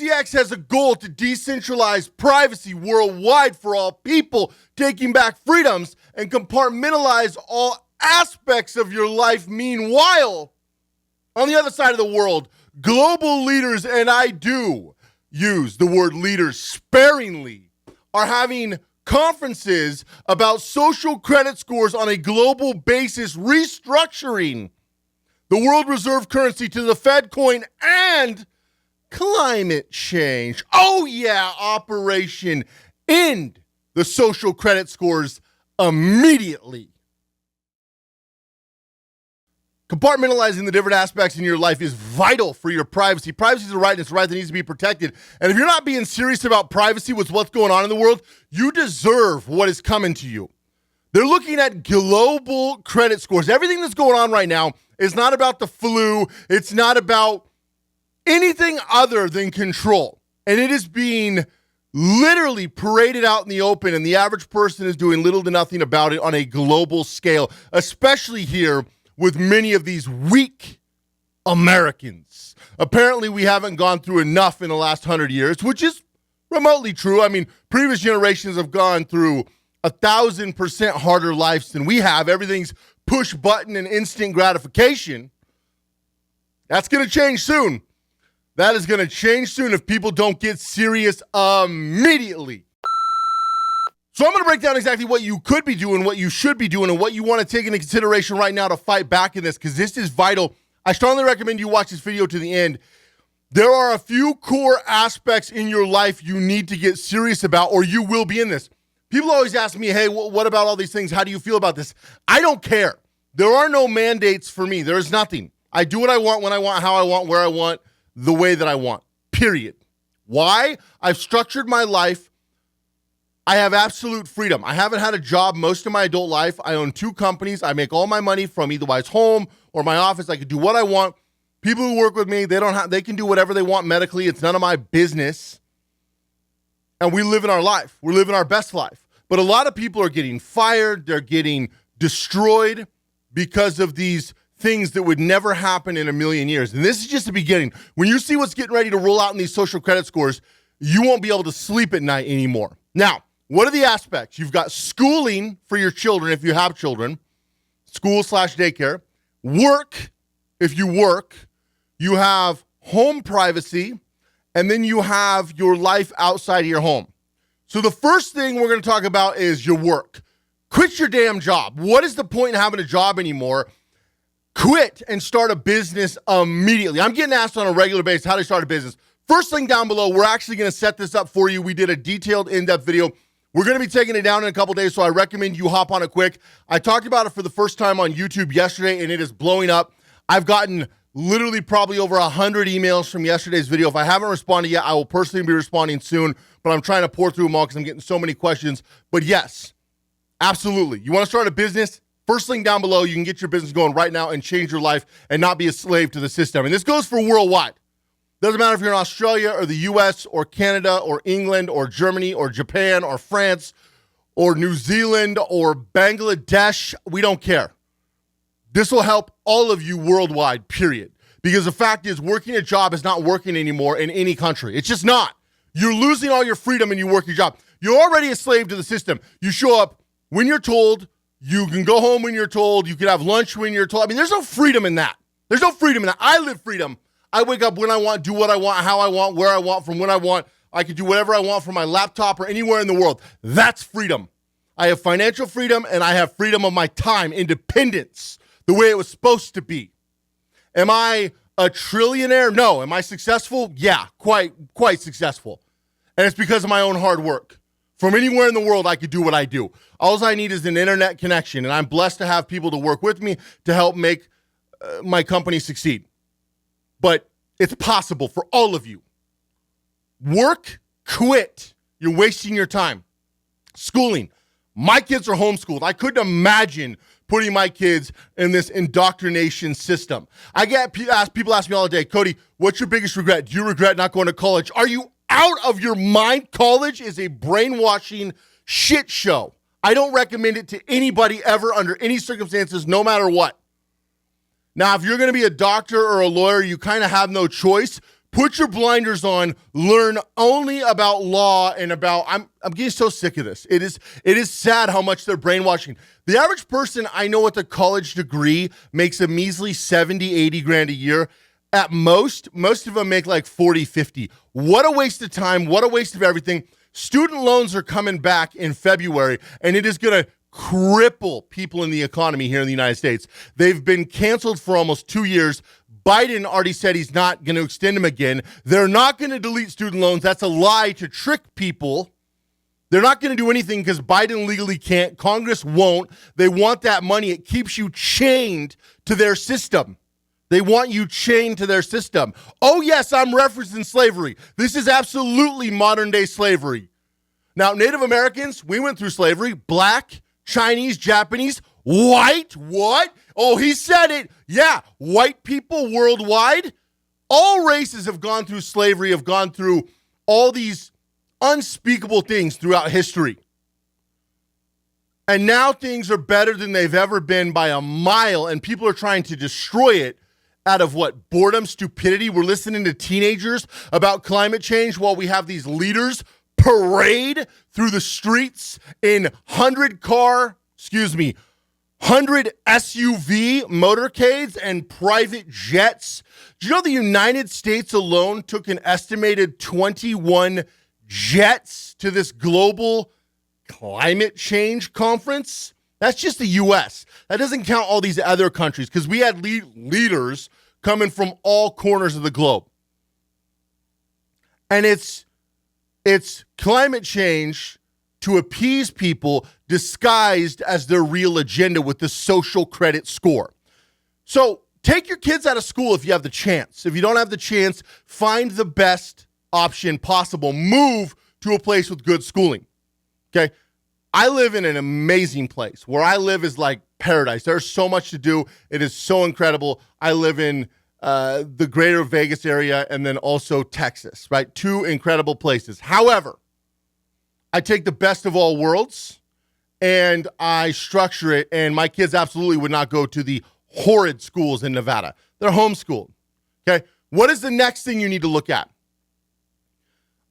FTX has a goal to decentralize privacy worldwide for all people, taking back freedoms and compartmentalize all aspects of your life. Meanwhile, on the other side of the world, global leaders, and I do use the word leaders sparingly, are having conferences about social credit scores on a global basis, restructuring the world reserve currency to the Fed coin and climate change. Oh yeah, Operation End the social credit scores immediately. Compartmentalizing the different aspects in your life is vital for your privacy. Privacy is a right, and it's a right that needs to be protected. And if you're not being serious about privacy with what's going on in the world, you deserve what is coming to you. They're looking at global credit scores. Everything that's going on right now is not about the flu. It's not about anything other than control. And it is being literally paraded out in the open, and the average person is doing little to nothing about it on a global scale, especially here with many of these weak Americans. Apparently, we haven't gone through enough in the last 100 years, which is remotely true. I mean, previous generations have gone through 1,000% harder lives than we have. Everything's push button and instant gratification. That's going to change soon. That is going to change soon if people don't get serious immediately. So I'm going to break down exactly what you could be doing, what you should be doing, and what you want to take into consideration right now to fight back in this, because this is vital. I strongly recommend you watch this video to the end. There are a few core aspects in your life you need to get serious about, or you will be in this. People always ask me, hey, what about all these things? How do you feel about this? I don't care. There are no mandates for me. There is nothing. I do what I want, when I want, how I want, where I want, the way that I want, period. Why? I've structured my life. I have absolute freedom. I haven't had a job most of my adult life. I own 2 companies. I make all my money from either my home or my office. I can do what I want. People who work with me, they can do whatever they want medically. It's none of my business. And we live in our life. We're living our best life. But a lot of people are getting fired. They're getting destroyed because of these things that would never happen in a million years. And this is just the beginning. When you see what's getting ready to roll out in these social credit scores, you won't be able to sleep at night anymore. Now, what are the aspects? You've got schooling for your children if you have children, school/daycare, work if you work, you have home privacy, and then you have your life outside of your home. So the first thing we're going to talk about is your work. Quit your damn job. What is the point in having a job anymore? Quit and start a business immediately. I'm getting asked on a regular basis how to start a business. First thing down below, we're actually going to set this up for you. We did a detailed, in-depth video. We're going to be taking it down in a couple days, so I recommend you hop on it quick. I talked about it for the first time on YouTube yesterday, and it is blowing up. I've gotten literally probably over 100 emails from yesterday's video. If I haven't responded yet, I will personally be responding soon, but I'm trying to pour through them all because I'm getting so many questions. But yes, absolutely. You want to start a business? First link down below, you can get your business going right now and change your life and not be a slave to the system. And this goes for worldwide. Doesn't matter if you're in Australia or the US or Canada or England or Germany or Japan or France or New Zealand or Bangladesh. We don't care. This will help all of you worldwide, period. Because the fact is, working a job is not working anymore in any country. It's just not. You're losing all your freedom when you work your job. You're already a slave to the system. You show up when you're told. You can go home when you're told. You can have lunch when you're told. I mean, there's no freedom in that. There's no freedom in that. I live freedom. I wake up when I want, do what I want, how I want, where I want, from when I want. I can do whatever I want from my laptop or anywhere in the world. That's freedom. I have financial freedom, and I have freedom of my time, independence, the way it was supposed to be. Am I a trillionaire? No. Am I successful? Yeah, quite successful. And it's because of my own hard work. From anywhere in the world, I could do what I do. All I need is an internet connection, and I'm blessed to have people to work with me to help make my company succeed. But it's possible for all of you. Work, quit. You're wasting your time. Schooling. My kids are homeschooled. I couldn't imagine putting my kids in this indoctrination system. I get people ask me all day, Cody, what's your biggest regret? Do you regret not going to college? Are you out of your mind? College is a brainwashing shit show. I don't recommend it to anybody ever under any circumstances, no matter what. Now, if you're going to be a doctor or a lawyer, you kind of have no choice. Put your blinders on, learn only about law and about, I'm getting so sick of this. It is sad how much they're brainwashing. The average person I know with a college degree makes a measly 70, 80 grand a year. At most of them make like 40, 50. What a waste of time. What a waste of everything. Student loans are coming back in February, and it is going to cripple people in the economy here in the United States. They've been canceled for almost 2 years. Biden already said he's not going to extend them again. They're not going to delete student loans. That's a lie to trick people. They're not going to do anything because Biden legally can't. Congress won't. They want that money. It keeps you chained to their system. They want you chained to their system. Oh, yes, I'm referencing slavery. This is absolutely modern-day slavery. Now, Native Americans, we went through slavery. Black, Chinese, Japanese, white, what? Oh, he said it. Yeah, white people worldwide, all races have gone through slavery, have gone through all these unspeakable things throughout history. And now things are better than they've ever been by a mile, and people are trying to destroy it out of what? Boredom, stupidity. We're listening to teenagers about climate change while we have these leaders parade through the streets in 100 SUV motorcades and private jets. Do you know the United States alone took an estimated 21 jets to this global climate change conference? That's just the U.S. That doesn't count all these other countries because we had leaders coming from all corners of the globe. And it's climate change to appease people disguised as their real agenda with the social credit score. So take your kids out of school if you have the chance. If you don't have the chance, find the best option possible. Move to a place with good schooling. Okay? I live in an amazing place. Where I live is like paradise. There's so much to do. It is so incredible. I live in the greater Vegas area and then also Texas, right? Two incredible places. However, I take the best of all worlds and I structure it, and my kids absolutely would not go to the horrid schools in Nevada. They're homeschooled, okay? What is the next thing you need to look at?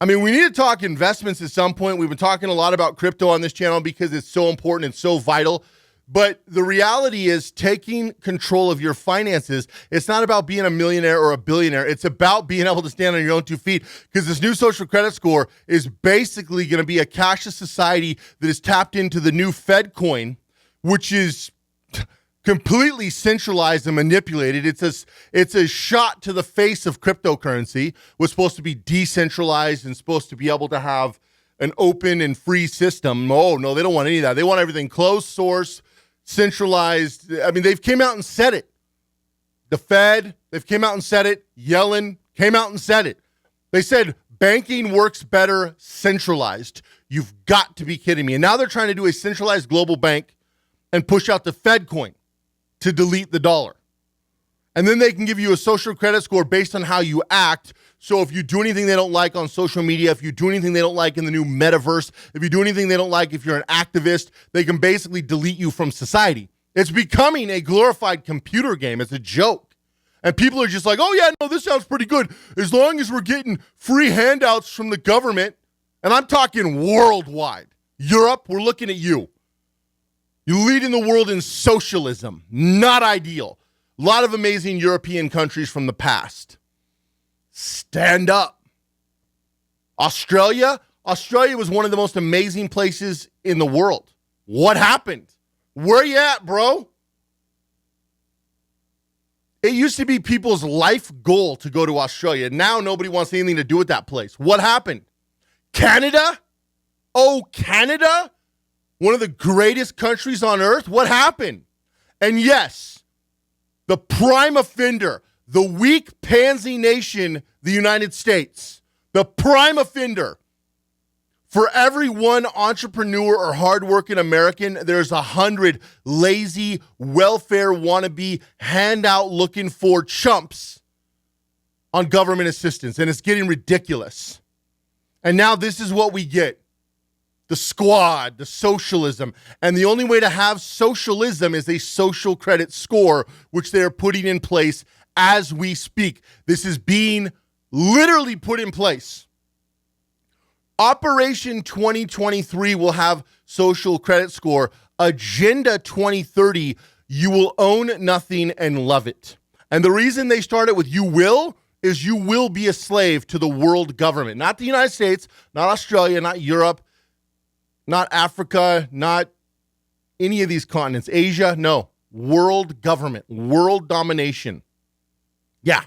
I mean, we need to talk investments at some point. We've been talking a lot about crypto on this channel because it's so important and so vital. But the reality is taking control of your finances. It's not about being a millionaire or a billionaire. It's about being able to stand on your own 2 feet, because this new social credit score is basically going to be a cashless society that is tapped into the new Fed coin, which is completely centralized and manipulated. It's a shot to the face of cryptocurrency. Was supposed to be decentralized and supposed to be able to have an open and free system. Oh, no, they don't want any of that. They want everything closed source, centralized. I mean, they've came out and said it. The Fed, they've came out and said it. Yellen came out and said it. They said banking works better centralized. You've got to be kidding me. And now they're trying to do a centralized global bank and push out the Fed coin to delete the dollar. And then they can give you a social credit score based on how you act. So if you do anything they don't like on social media, if you do anything they don't like in the new metaverse, if you do anything they don't like, if you're an activist, they can basically delete you from society. It's becoming a glorified computer game. It's a joke. And people are just like, oh yeah, no, this sounds pretty good. As long as we're getting free handouts from the government, and I'm talking worldwide. Europe, we're looking at you. You lead in the world in socialism. Not ideal. A lot of amazing European countries from the past. Stand up. Australia was one of the most amazing places in the world. What happened? Where you at, bro? It used to be people's life goal to go to Australia. Now nobody wants anything to do with that place. What happened? Canada? Oh, Canada? One of the greatest countries on earth? What happened? And yes, the prime offender, the weak pansy nation, the United States, the prime offender. For every one entrepreneur or hardworking American, there's 100 lazy, welfare wannabe, handout looking for chumps on government assistance. And it's getting ridiculous. And now this is what we get. The squad, the socialism. And the only way to have socialism is a social credit score, which they are putting in place as we speak. This is being literally put in place. Operation 2023 will have social credit score. Agenda 2030, you will own nothing and love it. And the reason they started with you will is you will be a slave to the world government. Not the United States, not Australia, not Europe, not Africa, not any of these continents. Asia, no. World government, world domination. Yeah.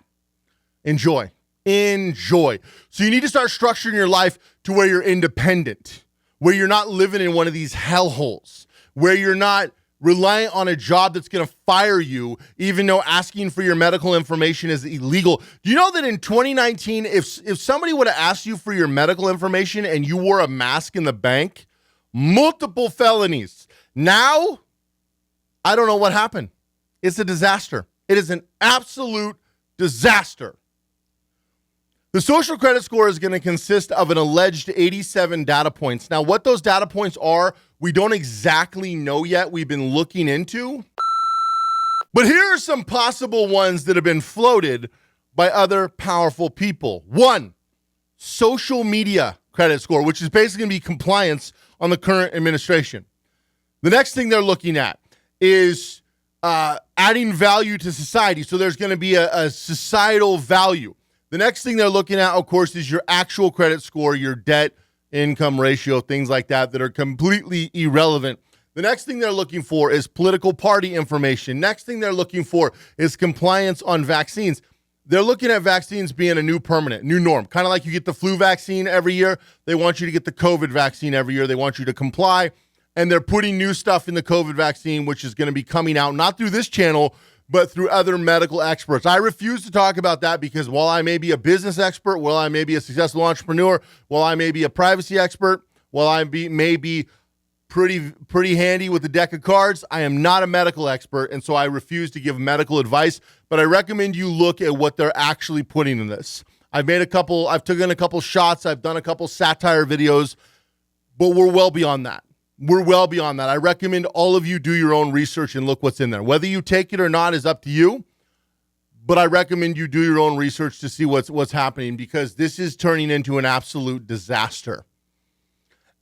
Enjoy. Enjoy. So you need to start structuring your life to where you're independent, where you're not living in one of these hellholes, where you're not relying on a job that's going to fire you, even though asking for your medical information is illegal. Do you know that in 2019, if somebody would have asked you for your medical information and you wore a mask in the bank, multiple felonies. Now, I don't know what happened. It's a disaster. It is an absolute disaster. The social credit score is going to consist of an alleged 87 data points. Now, what those data points are, we don't exactly know yet. We've been looking into. But here are some possible ones that have been floated by other powerful people. 1, social media credit score, which is basically going to be compliance on the current administration. The next thing they're looking at is adding value to society. So there's going to be a societal value. The next thing they're looking at, of course, is your actual credit score, your debt income ratio, things like that are completely irrelevant. The next thing they're looking for is political party information. Next thing they're looking for is compliance on vaccines. They're looking at vaccines being a new permanent, new norm. Kind of like you get the flu vaccine every year. They want you to get the COVID vaccine every year. They want you to comply. And they're putting new stuff in the COVID vaccine, which is going to be coming out, not through this channel, but through other medical experts. I refuse to talk about that because while I may be a business expert, while I may be a successful entrepreneur, while I may be a privacy expert, while I may be pretty handy with a deck of cards, I am not a medical expert, and so I refuse to give medical advice, but I recommend you look at what they're actually putting in this. I've taken a couple shots, I've done a couple satire videos, but we're well beyond that. We're well beyond that. I recommend all of you do your own research and look what's in there. Whether you take it or not is up to you, but I recommend you do your own research to see what's happening because this is turning into an absolute disaster.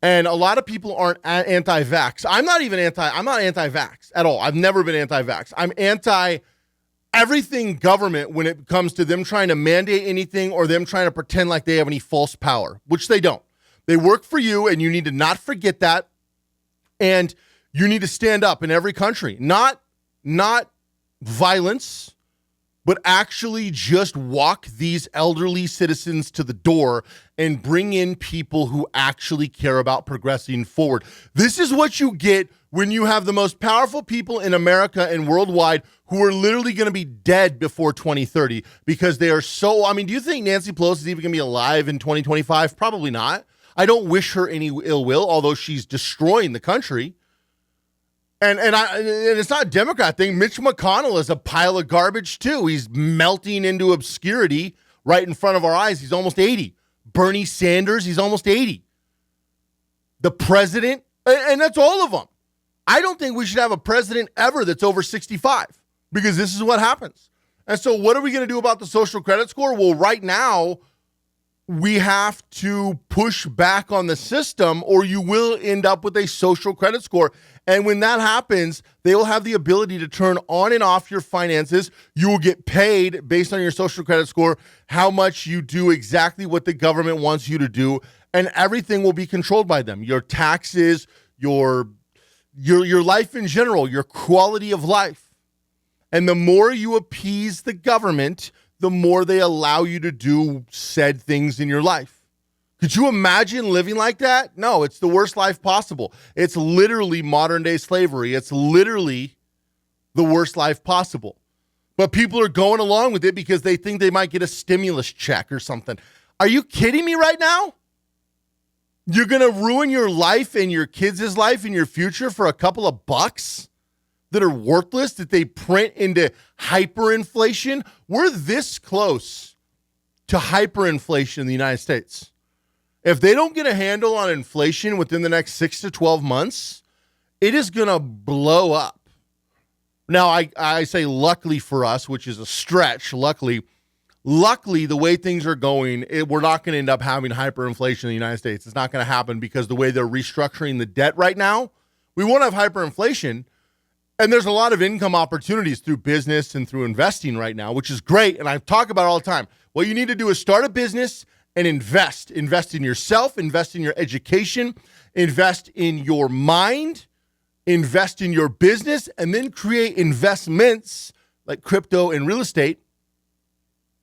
And a lot of people aren't anti-vax. I'm not anti-vax at all. I've never been anti-vax. I'm anti everything government when it comes to them trying to mandate anything or them trying to pretend like they have any false power, which they don't. They work for you, and you need to not forget that. And you need to stand up in every country, not violence, but actually just walk these elderly citizens to the door and bring in people who actually care about progressing forward. This is what you get when you have the most powerful people in America and worldwide who are literally going to be dead before 2030 because they are so, do you think Nancy Pelosi is even going to be alive in 2025? Probably not. I don't wish her any ill will, although she's destroying the country. And it's not a Democrat thing. Mitch McConnell is a pile of garbage, too. He's melting into obscurity right in front of our eyes. He's almost 80. Bernie Sanders, he's almost 80. The president, and that's all of them. I don't think we should have a president ever that's over 65 because this is what happens. And so what are we going to do about the social credit score? Well, right now, we have to push back on the system or you will end up with a social credit score. And when that happens, they will have the ability to turn on and off your finances. You will get paid based on your social credit score, how much you do exactly what the government wants you to do, and everything will be controlled by them. Your taxes, your life in general, your quality of life. And the more you appease the government, the more they allow you to do said things in your life. Could you imagine living like that? No, it's the worst life possible. It's literally modern day slavery. It's literally the worst life possible. But people are going along with it because they think they might get a stimulus check or something. Are you kidding me right now? You're going to ruin your life and your kids' life and your future for a couple of bucks that are worthless, that they print into hyperinflation? We're this close to hyperinflation in the United States. If they don't get a handle on inflation within the next 6 to 12 months, it is going to blow up. Now, I say luckily for us, which is a stretch, luckily, Luckily, the way things are going, we're not going to end up having hyperinflation in the United States. It's not going to happen because the way they're restructuring the debt right now, we won't have hyperinflation. And there's a lot of income opportunities through business and through investing right now, which is great. And I talk about it all the time. What you need to do is start a business and invest. Invest in yourself, invest in your education, invest in your mind, invest in your business, and then create investments like crypto and real estate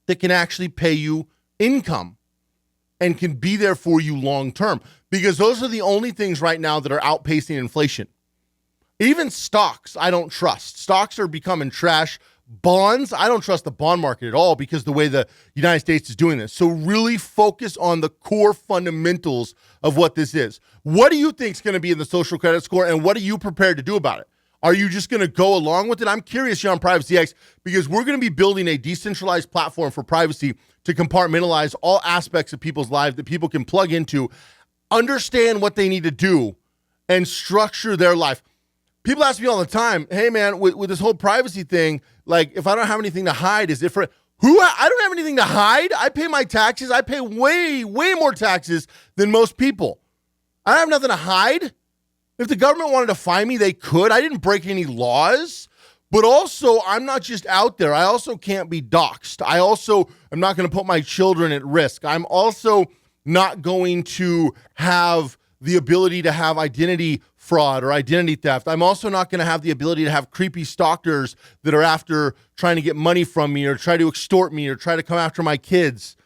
that can actually pay you income and can be there for you long term, because those are the only things right now that are outpacing inflation. Even stocks, I don't trust. Stocks are becoming trash. Bonds, I don't trust the bond market at all because the way the United States is doing this. So really focus on the core fundamentals of what this is. What do you think is going to be in the social credit score, and what are you prepared to do about it? Are you just going to go along with it? I'm curious here on Privacy X because we're going to be building a decentralized platform for privacy to compartmentalize all aspects of people's lives that people can plug into, understand what they need to do, and structure their life. People ask me all the time, hey man, with this whole privacy thing, like if I don't have anything to hide, is it for who? I don't have anything to hide. I pay my taxes. I pay way more taxes than most people. I have nothing to hide. If the government wanted to fine me, they could. I didn't break any laws. But also, I'm not just out there. I also can't be doxxed. I also am not going to put my children at risk. I'm also not going to have the ability to have identity fraud or identity theft. I'm also not going to have the ability to have creepy stalkers that are after trying to get money from me or try to extort me or try to come after my kids,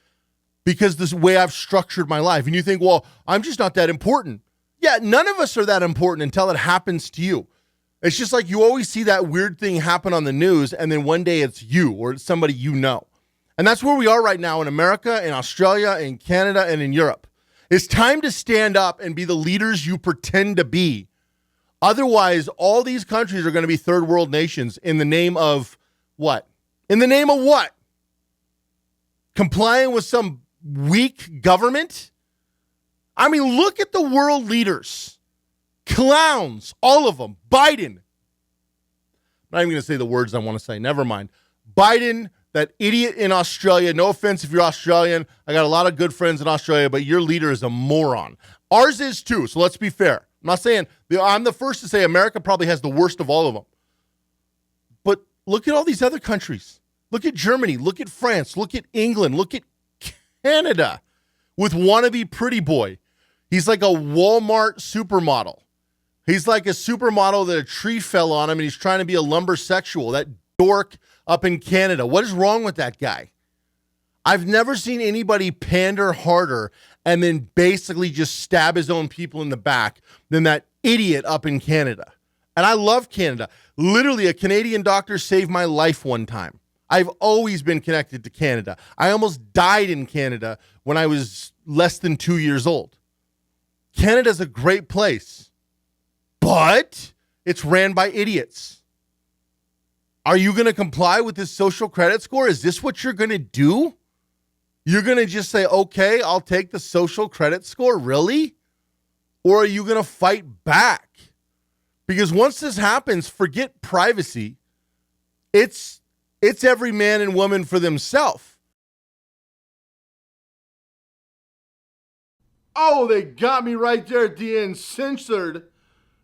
because this way I've structured my life. And you think, well, I'm just not that important. Yeah, none of us are that important until it happens to you. It's just like you always see that weird thing happen on the news, and then one day it's you or it's somebody you know. And that's where we are right now in America, in Australia, in Canada, and in Europe. It's time to stand up and be the leaders you pretend to be. Otherwise, all these countries are going to be third world nations in the name of what? In the name of what? Complying with some weak government? I mean, look at the world leaders. Clowns, all of them. Biden. I'm not even going to say the words I want to say. Never mind. Biden, that idiot in Australia. No offense if you're Australian. I got a lot of good friends in Australia, but your leader is a moron. Ours is too, so let's be fair. I'm not saying, I'm the first to say America probably has the worst of all of them. But look at all these other countries. Look at Germany. Look at France. Look at England. Look at Canada with wannabe pretty boy. He's like a Walmart supermodel. He's like a supermodel that a tree fell on him and he's trying to be a lumbersexual. That dork up in Canada. What is wrong with that guy? I've never seen anybody pander harder and then basically just stab his own people in the back than that idiot up in Canada. And I love Canada. Literally, a Canadian doctor saved my life one time. I've always been connected to Canada. I almost died in Canada when I was less than 2 years old. Canada's a great place, but it's ran by idiots. Are you going to comply with this social credit score? Is this what you're going to do? You're going to just say, okay, I'll take the social credit score, really? Or are you going to fight back? Because once this happens, forget privacy. It's every man and woman for themselves. Oh, they got me right there at the end, censored.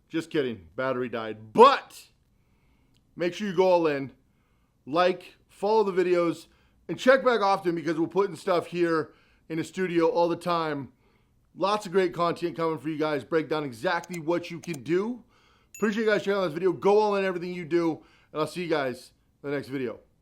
Just kidding, battery died. But make sure you go all in, like, follow the videos, and check back often because we're putting stuff here in the studio all the time. Lots of great content coming for you guys. Break down exactly what you can do. Appreciate you guys checking out this video. Go all in everything you do, and I'll see you guys in the next video.